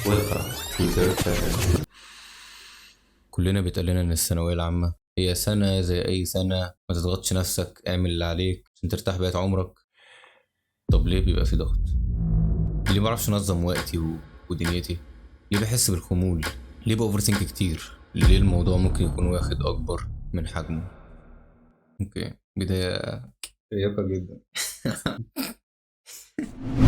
Welcome to Third Session. كلنا بيتقال لنا ان الثانويه العامه هي سنه زي اي سنه، ما تضغطش نفسك، اعمل اللي عليك عشان ترتاح بقية عمرك. طب ليه بيبقى في ضغط؟ ليه ما بعرفش انظم وقتي ودنيتي؟ ليه بحس بالخمول؟ ليه باوفر ثينك كتير؟ ليه الموضوع ممكن يكون واخد اكبر من حجمه؟ اوكي، بدايه شيقه جدا.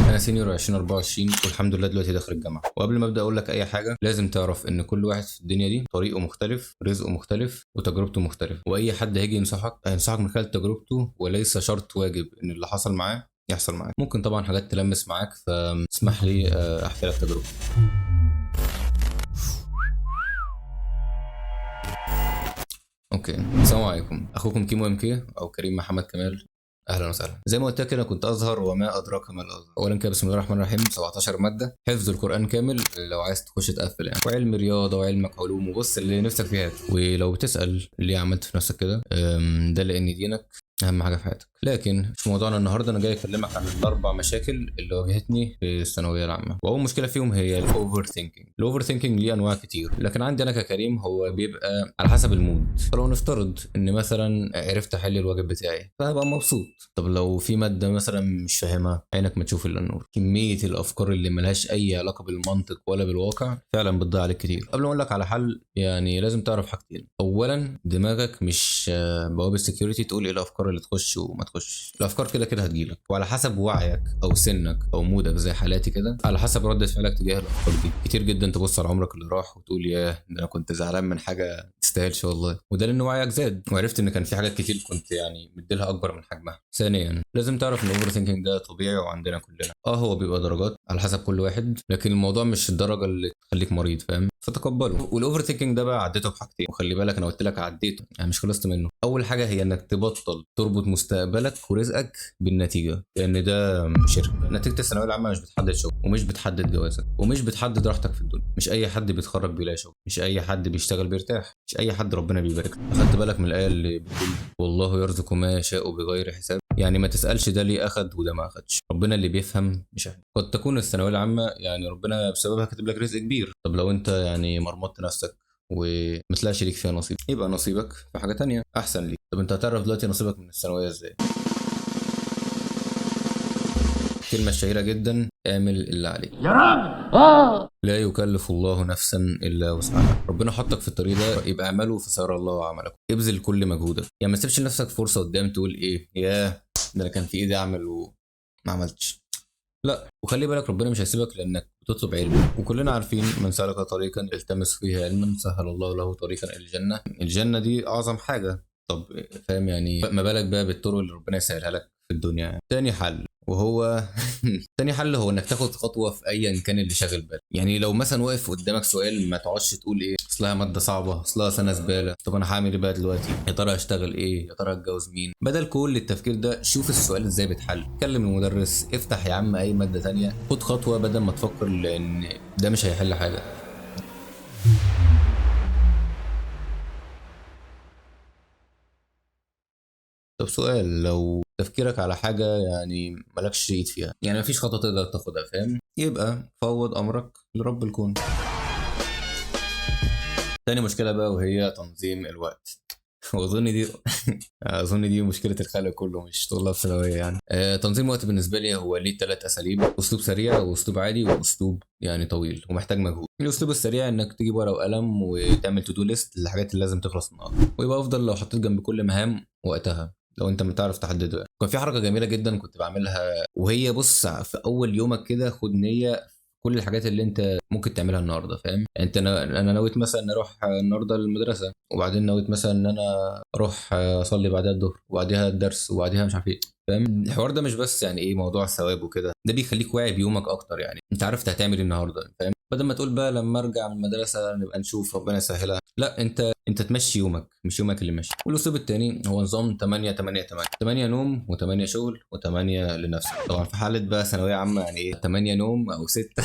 انا سينيور 2024 والحمد لله دلوقتي داخل الجامعه. وقبل ما ابدا اقول لك اي حاجه، لازم تعرف ان كل واحد في الدنيا دي طريقه مختلف، رزقه مختلف، وتجربته مختلفه. واي حد هيجي ينصحك هينصحك من خلال تجربته، وليس شرط واجب ان اللي حصل معاه يحصل معاك. ممكن طبعا حاجات تلمس معاك، فاسمح لي احكي لك تجربتي. اوكي، السلام عليكم. اخوكم كيمو ام كي او كريم محمد كمال. اهلا وسهلا. زي ما قلت لك انا كنت ازهر، وما ادراك ما الازهر. اولا كده بسم الله الرحمن الرحيم، 17 ماده حفظ القران كامل لو عايز تخش تقفل يعني، وعلم رياضه وعلمك علوم، وبص اللي نفسك فيها. ولو بتسال ليه عملت في نفسك كده، ده لان دينك اهم حاجه في حياتك. لكن مش موضوعنا النهارده. انا جاي اكلمك عن الاربع مشاكل اللي واجهتني في الثانويه العامه. واول مشكله فيهم هي الاوفر ثينكينج. الاوفر ثينكينج ليه انواع كتير، لكن عندي انا ككريم هو بيبقى على حسب المود. فلو نفترض ان مثلا عرفت احل الواجب بتاعي فهبقى مبسوط. طب لو في ماده مثلا مش فاهمها، عينك ما تشوف الا النور. كميه الافكار اللي ملهاش اي علاقه بالمنطق ولا بالواقع فعلا بتضيع عليك كتير. قبل ما اقول لك على حل، يعني لازم تعرف حاجتين. اولا دماغك مش بوابه السكيورتي تقول ايه الافكار اللي تخش وما تخش. الافكار كده كده هتجيلك، وعلى حسب وعيك او سنك او مودك زي حالاتي كده، على حسب رده فعلك تجاه الافكار دي. كتير جدا تبص على عمرك اللي راح وتقول ياه ده انا كنت زعلان من حاجه تستاهلش والله، وده لان وعيك زاد وعرفت ان كان في حاجات كتير كنت يعني مديلها اكبر من حجمها. ثانيا لازم تعرف ان الاوفر ثينكينج ده طبيعي وعندنا كلنا. هو بيبقى درجات على حسب كل واحد، لكن الموضوع مش الدرجه اللي تخليك مريض، فاهم؟ فتقبله. والاوفر ثينكينج ده بقى عديته بحاجتين، وخلي بالك انا قلت لك عديته يعني مش خلصت منه. اول حاجه هي انك تبطل تربط مستقبلك ورزقك بالنتيجه، لان ده شرك. نتيجه الثانويه العامه مش بتحدد شغل، ومش بتحدد جوازك، ومش بتحدد راحتك في الدنيا. مش اي حد بيتخرج بيلاقي شغل، مش اي حد بيشتغل بيرتاح، مش اي حد ربنا بيبارك له. اخدت بالك من الايه اللي بتقول والله يرزق ما يشاء بغير حساب؟ يعني ما تسالش ده ليه اخد وده ما اخدش، ربنا اللي بيفهم مش احنا. قد تكون الثانويه العامه يعني ربنا بسببها كاتب لك رزق كبير. طب لو انت يعني مرمطت نفسك وما تلاقيش ليك فيها نصيب، يبقى نصيبك في حاجه تانية احسن ليك. طب انت هتعرف دلوقتي نصيبك من الثانويه ازاي؟ الكلمه الشهيره جدا، اعمل اللي عليك. يا راجل لا يكلف الله نفسا الا وسعها. ربنا حطك في الطريق ده، يبقى اعمله فسيرى الله عملكم. ابذل كل مجهودك، يعني ما تسيبش لنفسك فرصه قدام تقول ايه ياه ده انا كان في ايدي اعمل وما عملتش. لا، وخلي بالك ربنا مش هيسيبك لانك بتطلب علم. وكلنا عارفين من سلك طريقا التمس فيه علما سهل الله له طريقا الى الجنه. الجنه دي اعظم حاجه. طب فاهم يعني، ما بالك بقى بالطرق اللي ربنا يسهلها لك في الدنيا يعني. تاني حل وهو تاني حل هو انك تاخد خطوه في ايا كان اللي شاغل بالك. يعني لو مثلا واقف قدامك سؤال، ما تقعدش تقول ايه اصلها ماده صعبه، اصلها سنه زباله، طب انا هعمل ايه بقى دلوقتي، يا ترى هشتغل ايه، يا ترى هتجوز مين. بدل كل التفكير ده شوف السؤال ازاي بيتحل. كلم المدرس، افتح يا عم اي ماده تانية، خد خطوه بدل ما تفكر، لان ده مش هيحل حاجه. طب سؤال، لو تفكيرك على حاجة يعني مالكش ايد فيها، يعني مفيش خطوة تقدر تاخدها، فاهم؟ يبقى فوض أمرك لرب الكون. تاني مشكلة بقى وهي تنظيم الوقت. واظن دي اظن دي مشكله الخلق كله، مش طلاب ثانويه يعني. تنظيم الوقت بالنسبه لي هو ليه ثلاث اساليب: اسلوب سريع، واسلوب عادي، واسلوب يعني طويل ومحتاج مجهود. الاسلوب السريع انك تجيب ورقه وقلم وتعمل تو دو ليست للحاجات اللي لازم تخلص النهارده، ويبقى افضل لو حطيت جنب كل مهام وقتها لو انت بتعرف تحدده يعني. كان في حركه جميله جدا كنت بعملها، وهي بص في اول يومك كده خد نيه كل الحاجات اللي انت ممكن تعملها النهارده، فاهم؟ يعني انت انا نويت مثلا اروح النهارده المدرسه، وبعدين نويت مثلا ان انا اروح اصلي بعدها الظهر، وبعدها الدرس، وبعدها مش عارف ايه. فاهم الحوار ده؟ مش بس يعني ايه موضوع الثواب وكده، ده بيخليك واعي بيومك اكتر. يعني انت عرفت هتعمل ايه النهارده، فاهم؟ بدل ما تقول بقى لما ارجع من المدرسه نبقى نشوف ربنا يسهلها، لا انت تمشي يومك، مش يومك اللي ماشي. والاسلوب التاني هو نظام 8 8 8 8 نوم و8 شغل و8 لنفسك. طبعا في حاله بقى ثانويه عامه يعني ايه 8 نوم او 6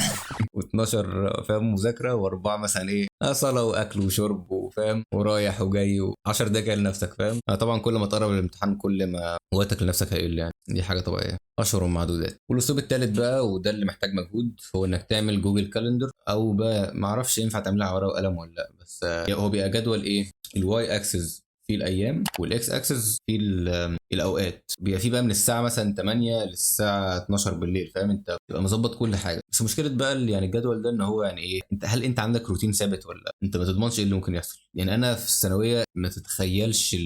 و12 فاهم مذاكره، واربعه مثلا ايه صلاه واكل وشرب وفاهم ورايح وجاي، و10 دقايق لنفسك، فاهم؟ طبعا كل ما تقرب الامتحان كل ما وقتك لنفسك هيقل، يعني دي حاجه طبيعيه. اشهر معدودات. والاسلوب الثالث بقى وده اللي محتاج مجهود، هو انك تعمل جوجل كالندر او ما اعرفش ينفع تعملها على ورقه وقلم ولا لا، بس هو بيبقى جدول ايه، الواي اكسس في الايام والاكس اكسس في الاوقات، بيبقى في بقى من الساعه مثلا 8 للساعه 12 بالليل، فاهم؟ انت بتبقى مظبط كل حاجه. بس مشكله بقى يعني الجدول ده ان هو يعني ايه، هل انت عندك روتين ثابت ولا لا؟ انت ما تضمنش ايه اللي ممكن يحصل. يعني انا في الثانويه ما تتخيلش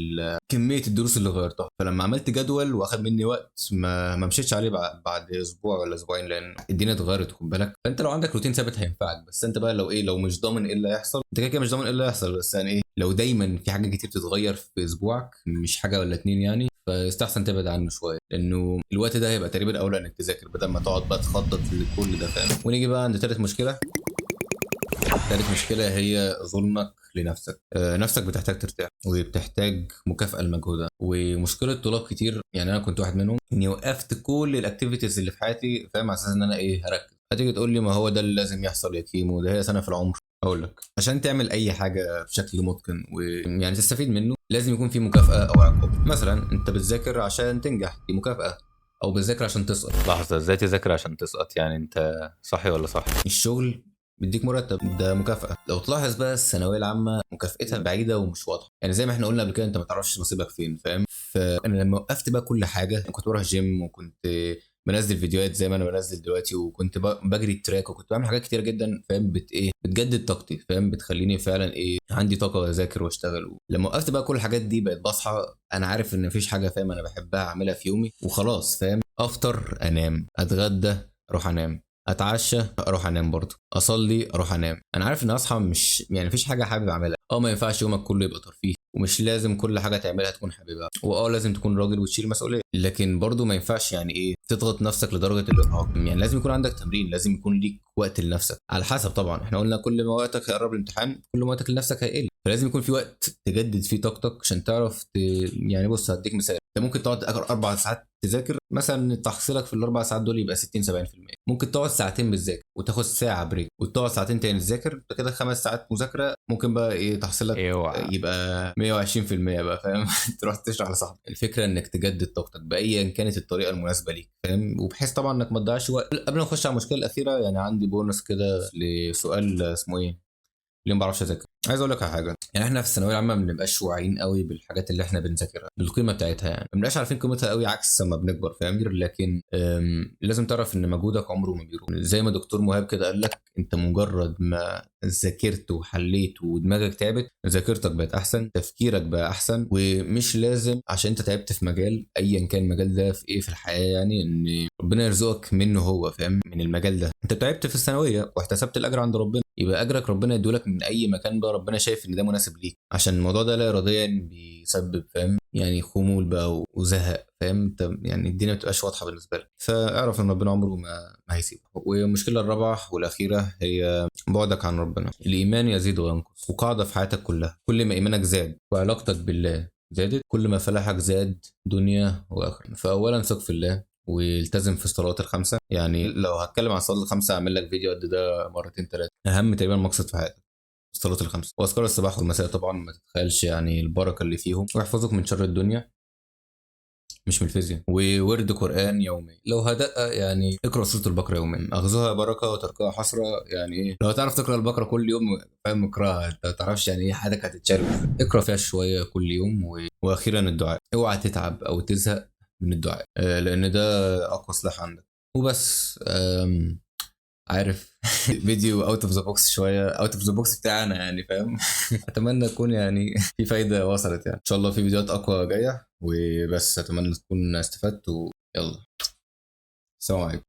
كميه الدروس اللي غيرتها، فلما عملت جدول واخد مني وقت ما مشيتش عليه بعد اسبوع ولا اسبوعين، لان الدنيا اتغيرت خد بالك. فانت لو عندك روتين ثابت هينفعك، بس انت بقى لو ايه، لو مش ضامن ايه اللي هيحصل، انت كده كده مش ضامن ايه اللي هيحصل، بس يعني ايه، لو دايما في حاجات كتير بتتغير في اسبوعك، مش حاجه ولا اتنين يعني، فيستحسن تبعد عنه شويه، لانه الوقت ده هيبقى تقريبا اولى انك تذاكر بدل ما تقعد بقى تخطط لكل ده، فاهم؟ ونيجي بقى عند تالت مشكله. تالت مشكلة هي ظلمك لنفسك. نفسك بتحتاج ترتاح وبتحتاج مكافأة لمجهودها، ومشكلة طلاب كتير يعني أنا كنت واحد منهم، إني وقفت كل الأكتيفيتيز اللي في حياتي، فاهم؟ على أساس إن أنا إيه، هركز. هتيجي تقول لي ما هو ده اللي لازم يحصل يا كيمو، ده هي سنة في العمر. أقول لك عشان تعمل أي حاجة بشكل متقن ويعني تستفيد منه، لازم يكون في مكافأة أو عقاب. مثلا أنت بتذاكر عشان تنجح، دي مكافأة، او بتذاكر عشان تسقط. لحظه، ازاي تذاكر عشان تسقط؟ يعني انت صحي ولا صح؟ الشغل بيديك مرتب، ده مكافأة. لو تلاحظ بقى الثانوية العامة مكافأتها بعيدة ومش واضحة، يعني زي ما احنا قلنا قبل كده، انت ما تعرفش نصيبك فين، فاهم؟ فانا لما وقفت بقى كل حاجة، كنت بروح جيم وكنت بنزل فيديوهات زي ما انا بنزل دلوقتي، وكنت بجري التراك، وكنت بعمل حاجات كتير جدا، فاهم؟ ايه، بتجدد طاقتي، فاهم؟ بتخليني فعلا ايه، عندي طاقة اذاكر واشتغل. لما وقفت بقى كل الحاجات دي، بقيت بصحى انا عارف ان مفيش حاجة، فاهم؟ انا بحبها اعملها في يومي وخلاص، فاهم؟ افطر انام، اتغدى اروح انام، اتعشى اروح انام، برضه اصلي اروح انام. انا عارف ان اصحى مش يعني مفيش حاجه حابب اعملها، ما ينفعش يومك كله يبقى ترفيه، ومش لازم كل حاجه تعملها تكون حاببها، لازم تكون راجل وتشيل مسؤوليه، لكن برضه ما ينفعش يعني ايه تضغط نفسك لدرجه الارهاق. يعني لازم يكون عندك تمرين، لازم يكون ليك وقت لنفسك، على حسب طبعا. احنا قلنا كل ما وقتك هيقرب الامتحان كل ما وقتك لنفسك هيقل، فلازم يكون في وقت تجدد فيه طاقتك عشان تعرف يعني بص هديك مثال. انت ممكن تقعد 4 ساعات تذاكر مثلا، تحصيلك في ال4 ساعات دول يبقى 60 70%. ممكن تقعد ساعتين بتذاكر وتاخد ساعه بريك وتقعد ساعتين تاني تذاكر، انت كده 5 ساعات مذاكره، ممكن بقى ايه تحصيلك اوعى. يبقى 120% بقى، فاهم؟ تروح تشرح لصاحبك. الفكره انك تجدد طاقتك بايا كانت الطريقه المناسبه ليك، فاهم؟ وبحيث طبعا انك ما تضيعش وقت. قبل ما نخش على المشكله الاخيره، يعني عندي بونص كده لسؤال اسمه ايه، ليه ما بعرفش اذاكر. عايز اقول لك على حاجه، يعني احنا في الثانويه العامه ما بنبقاش واعيين قوي بالحاجات اللي احنا بنذاكرها، بالقيمه بتاعتها، يعني ما بنبقاش عارفين قيمتها قوي عكس لما بنكبر، فاهم؟ لكن لازم تعرف ان مجهودك عمره ما بيروح. زي ما دكتور مهاب كده قال لك، انت مجرد ما ذاكرت وحليت ودماغك تعبت، ذاكرتك بقت احسن، تفكيرك بقى احسن. ومش لازم عشان انت تعبت في مجال ايا كان المجال ده في ايه في الحياه، يعني ان ربنا يرزقك منه هو، فاهم؟ من المجال ده انت تعبت في الثانويه واحتسبت الاجر عند ربنا، يبقى اجرك ربنا يدولك من اي مكان بقى ربنا شايف ان ده مناسب ليك، عشان الموضوع ده لا اراديا بيسبب، فاهم؟ يعني خمول بقى وزهق، فاهم؟ انت يعني الدنيا ما بتبقاش واضحه بالنسبه لك، فاعرف ان ربنا عمره ما هيسيبك. والمشكله الرابعه والاخيره هي بعدك عن ربنا. الايمان يزيد وينقص، وقاعده في حياتك كلها، كل ما ايمانك زاد وعلاقتك بالله زادت، كل ما فلاحك زاد دنيا واخره. فاولا ثق في الله والتزم في الصلوات الخمسه. يعني لو هتكلم عن الصلاه الخمسه اعمل لك فيديو قد ده مرتين ثلاثه. اهم تقريبا مقصد في حياتك الصلاه الخمسه، واذكار الصباح والمساء طبعا ما تتخيلش يعني البركه اللي فيهم، ويحفظك من شر الدنيا مش من الفيزياء. وورد قران يومي، لو هدقق يعني اقرا سوره البقره يوميا، اخذها بركه وتركها حسره. يعني ايه، لو تعرف تقرا البقره كل يوم، فاهم؟ اقراها، انت ما تعرفش يعني ايه حياتك هتتشرب. اقرا فيها شويه كل يوم واخيرا الدعاء، اوعى تتعب او تزهق من الدعاء، لان ده اقوى سلاح عندك. وبس عارف فيديو اوت اوف ذا بوكس، شويه اوت اوف ذا بوكس بتاعنا يعني، فاهم؟ اتمنى تكون يعني في فايده وصلت، يعني ان شاء الله في فيديوهات اقوى جايه. وبس اتمنى تكون استفدت، ويلا سلام عليكم.